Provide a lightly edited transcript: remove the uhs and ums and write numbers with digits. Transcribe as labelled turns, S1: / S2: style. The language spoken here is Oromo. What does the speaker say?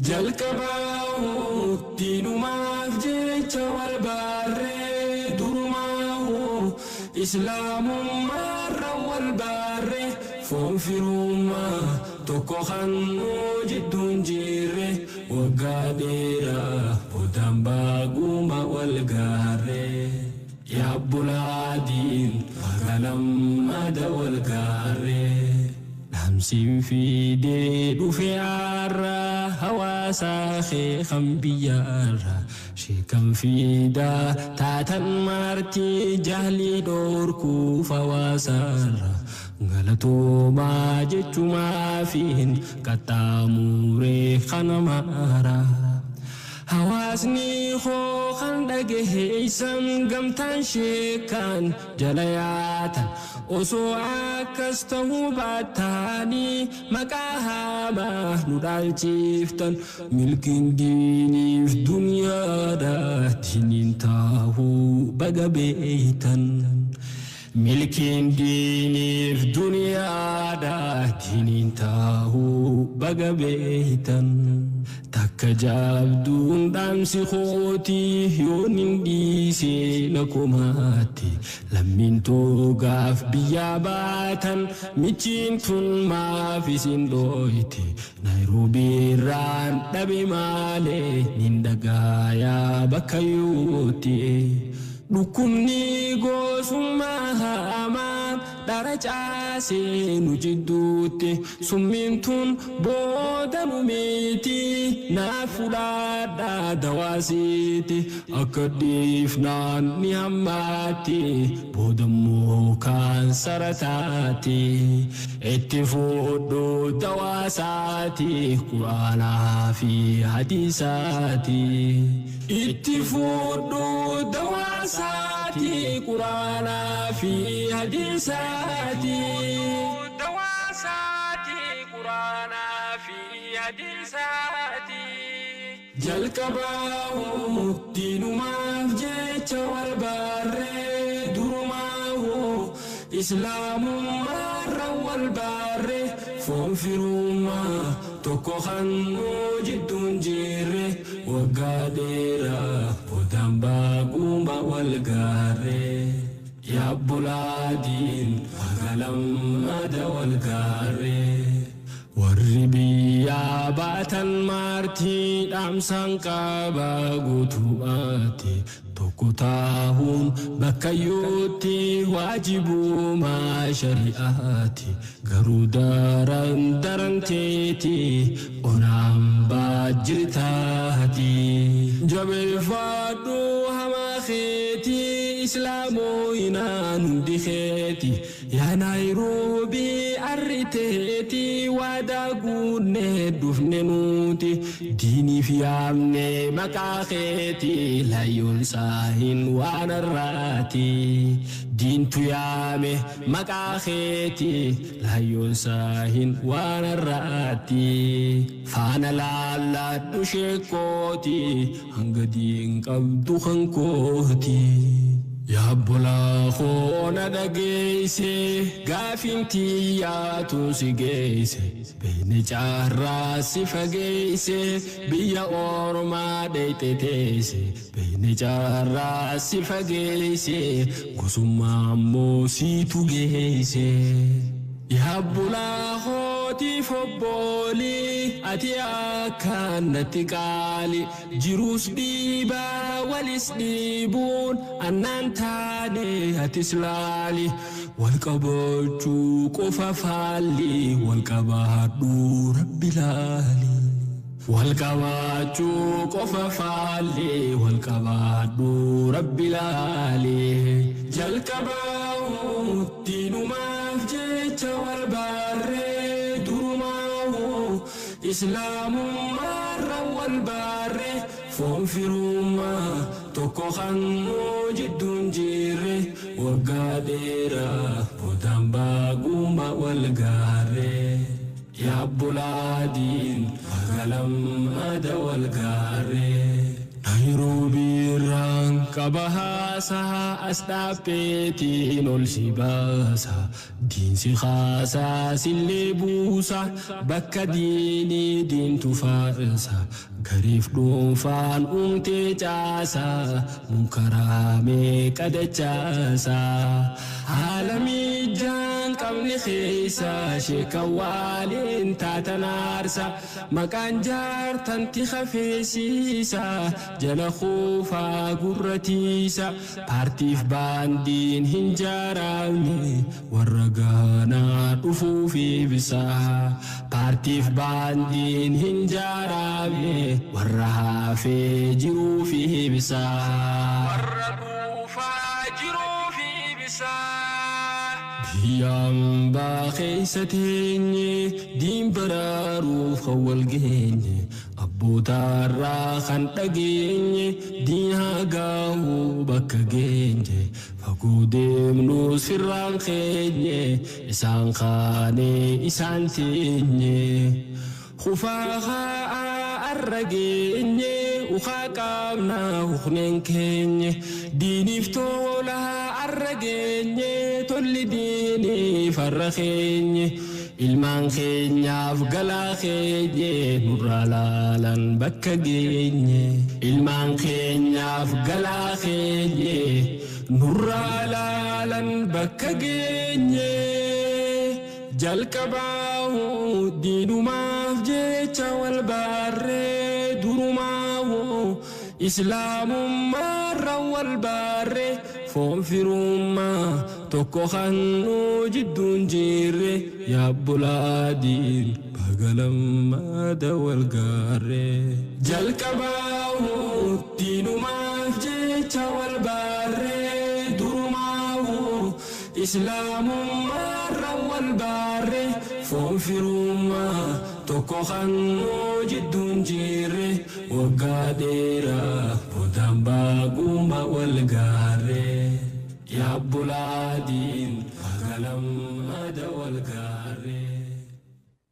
S1: jalqabaa diinumaaf jecha wal baarree durumaa islaamummaarra wal baarree foon firummaa tokko kan jidduun jirre waggaa dheeraa boodaan baaguma wal gaarree yaa bulaadiin magalamada wal gaarree namsiin fiidee dhufe arra hawaasa kee kan biyyaarra sheekan fiidaa taatan martii jaalii dhoorkuuf hawaasarra galatoomaa jechumaafin qaxxaamuree kana maara hawaasni koo kan dhageessan gamtaan sheekan jala yaatan osoo akkas ta'uu baataanii maqaa hamaa nu dhaalchiftan milkiin diiniif duniyaadha diiniin taahuu baga beeytan milkiin diiniif duniyaadha diiniin taahuu baga beeytan takka jaabduun dhaamsi kootii yoonin dhiisee lakumaatti lammiin toogaaf biyyaa baatan michiin tun maaf isin dhooyti Nairobiirraan dhabe maalee nin dhagaayaa bakka yuuti dhukkubni goosummaa hamaan dara caasee nu jidduutti summiin tun booda nu miti naaf fudhadhaa dawaasiiti akka dhiifnaan ni hammaatti boodammoo kaansara taati itti fuudhu dawaasaati quraanaa fi hadiisaati itti fuudhu dawaasaati quraanaa fi hadiisaati dawaasaati quraanaa fi hadiisaati jalqabaa diinumaaf jecha wal baarree durumaa islaamummaarra wal baarree foon firummaa tokko kan jidduun jirre waggaa dheeraa boodaan baaguma wal gaarree yaa bulaadiin magalamada wal gaarree warri biyyaa baatan martii dhaamsaan qabaa guutumaatti tokko taahuun bakka yuutti waajibumaa shari'aati garuu daran teeti onaan baajirtaati jabeeffadhu hamaa keetii islaamoyinaan hundi keeti yaa Nairobii arriteeti waadaa guunnee dhufne nuti diiniif yaamne maqaa keeti layyoon saahin waan arraati diintu yaame maqaa keeti layyoon saahin waan arraati faana laalladhu sheekkooti hanga diin qabdu kan kooti yaa bolaa koona dhageesse gaafin tiyyaatu si geesse beene caarraa si fageesse biyya ormaa dheeyxe teesse beene caarraa si fageesse gosummaa ammoo siitu geesse yaa bolaa kootiif obboolii ati akkaan natti qaali jiruus dhiibaa walis dhiibuun annaan taane atis laali wal qabachuu qofa faalli wal qabaadhu rabbi laali wal qabachuu qofa faalli wal qabaadhu rabbi laali jalqabaa diinumaaf jecha wal baarree durumaa islaamummaarra wal baarree foon firummaa tokko kan jidduun jirre waggaa dheeraa boodaan baaguma wal gaarree yaa bulaadiin magalamada wal gaarree Nairobiirraan kabahasa asdapeti nol sibasa din si khasa silibusa bakka dini din tufarsa garif dufan jasa munkarame kadachasa alami jan kamni khisa shekawalin tatanarsa makanjar tanti khafesisa jala khufa gurratisa partif bandin hinjarami waragana ufufi bisa partif bandin hinjarami warrahafi jiru fi bisa warradufa jiru fi bisa diyam bakhisatinye dim bararu khawal genye abutara khantagenye dihagahu bakagenye fakudem no sirran khenye isan khane isan tinye khufaha arragenye ukhakamna ukhnenkenye diniftola arragenye tolli dini farrakhenye ilman khenya afgala khenye nuralalan bakka genye ilman khenya afgala khenye nuralalan bakka genye jalkabahu dinumaf jecha wal barre durumahu islamum marra wal barre fonfirumma tokko khannu jiddun jirre ya buladin bagalam da wal garre jalkabahu dinumaf jecha wal barre durumahu islamum والباري فوفروما توكوخانو جدون جيري وقاديرا بودامبا قوما والغاري يا بلادين فقلم مدى والغاري